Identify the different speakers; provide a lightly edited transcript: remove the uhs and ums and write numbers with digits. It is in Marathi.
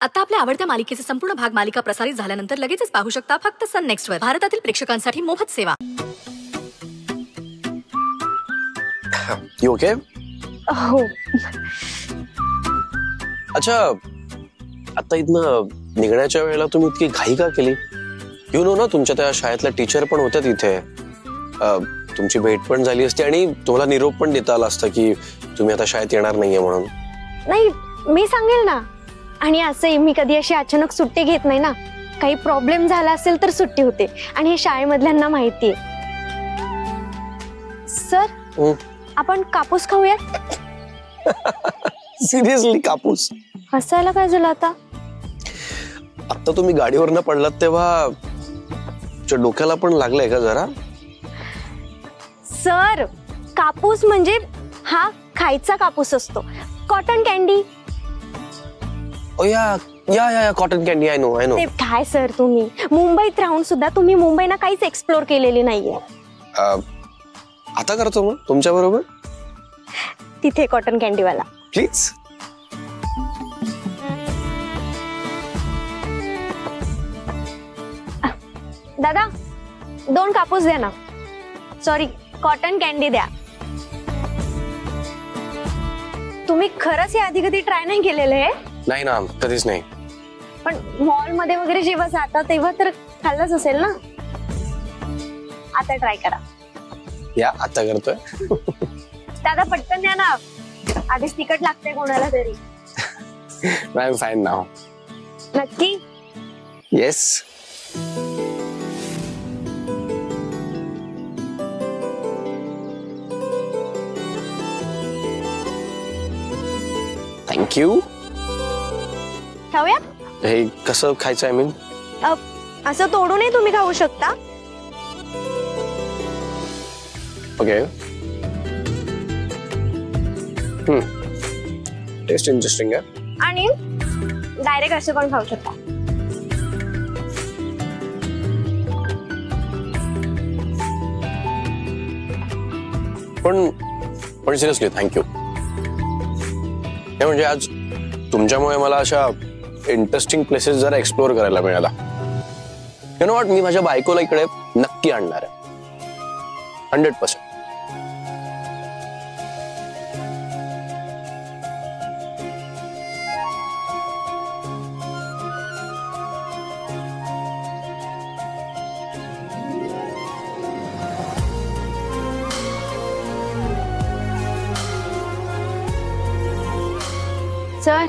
Speaker 1: आता आपल्या आवडत्या मालिकेचे संपूर्ण भाग मालिका प्रसारित झाल्यानंतर लगेचच पाहू शकता फक्त सन नेक्स्ट वर. भारतातील प्रेक्षकांसाठी मोफत सेवा.
Speaker 2: You okay?
Speaker 3: हो.
Speaker 2: अच्छा, आता इथनं निघण्याच्या वेळेला तुम्ही इतकी घाई का केली? यू नो ना, तुमच्या त्या शाळेतल्या टीचर पण होत्या तिथे. तुमची भेट पण झाली असती आणि तुम्हाला निरोप पण देता आला असता की तुम्ही आता शाळेत येणार नाहीये म्हणून.
Speaker 3: नाही, मी सांगेल ना. आणि असंही मी कधी अशी अचानक सुट्टी घेत नाही ना. काही प्रॉब्लेम झाला असेल तर सुट्टी होते आणि हे शाळेमधल्यांना माहितीये. सर, आपण कापूस खाऊयात?
Speaker 2: सिरियसली कापूस?
Speaker 3: हसायला काय झालं आता?
Speaker 2: आता तुम्ही गाडीवरनं पडलात तेव्हा तुमच्या डोक्याला पण लागलंय का जरा?
Speaker 3: सर, कापूस म्हणजे हा खायचा कापूस असतो. Cotton candy.
Speaker 2: ओ या कॉटन कॅन्डी. I know.
Speaker 3: ते काय सर, तुम्ही मुंबईत राहून सुद्धा तुम्ही मुंबईना काहीच एक्सप्लोर केलेली नाहीये.
Speaker 2: आता करतो मग तुमच्या बरोबर.
Speaker 3: तिथे कॉटन कॅन्डीवाला.
Speaker 2: प्लीज.
Speaker 3: दादा, 2 कापूस द्या ना. सॉरी, कॉटन कॅन्डी द्या. तुम्ही खरंच हे आधी कधी ट्राय नाही केलेलं आहे?
Speaker 2: नाही ना, कधीच नाही.
Speaker 3: पण मॉल मध्ये वगैरे जेव्हा जाता तेव्हा तर खाल्लंच असेल ना. आता ट्राय करा.
Speaker 2: या, आता करतोय.
Speaker 3: दादा पटकन द्या ना, आधीच तिखट लागते कोणाला तरी.
Speaker 2: आय एम फाईन नाव.
Speaker 3: नक्की?
Speaker 2: येस. थँक्यू.
Speaker 3: खाऊया?
Speaker 2: हे कसं खायचं? आय मीन
Speaker 3: असं तोडूनही तुम्ही खाऊ शकता.
Speaker 2: ओके. टेस्ट इंटरेस्टिंग आहे.
Speaker 3: आणि डायरेक्ट असं पण खाऊ शकता.
Speaker 2: पण सिरियसली थँक्यू. हे म्हणजे आज तुमच्यामुळे मला अशा इंटरेस्टिंग प्लेसेस जरा एक्सप्लोर करायला मिळाला. यू नो व्हॉट, मी माझ्या बायकोला इकडे नक्की आणणार आहे. 100%.
Speaker 3: सर,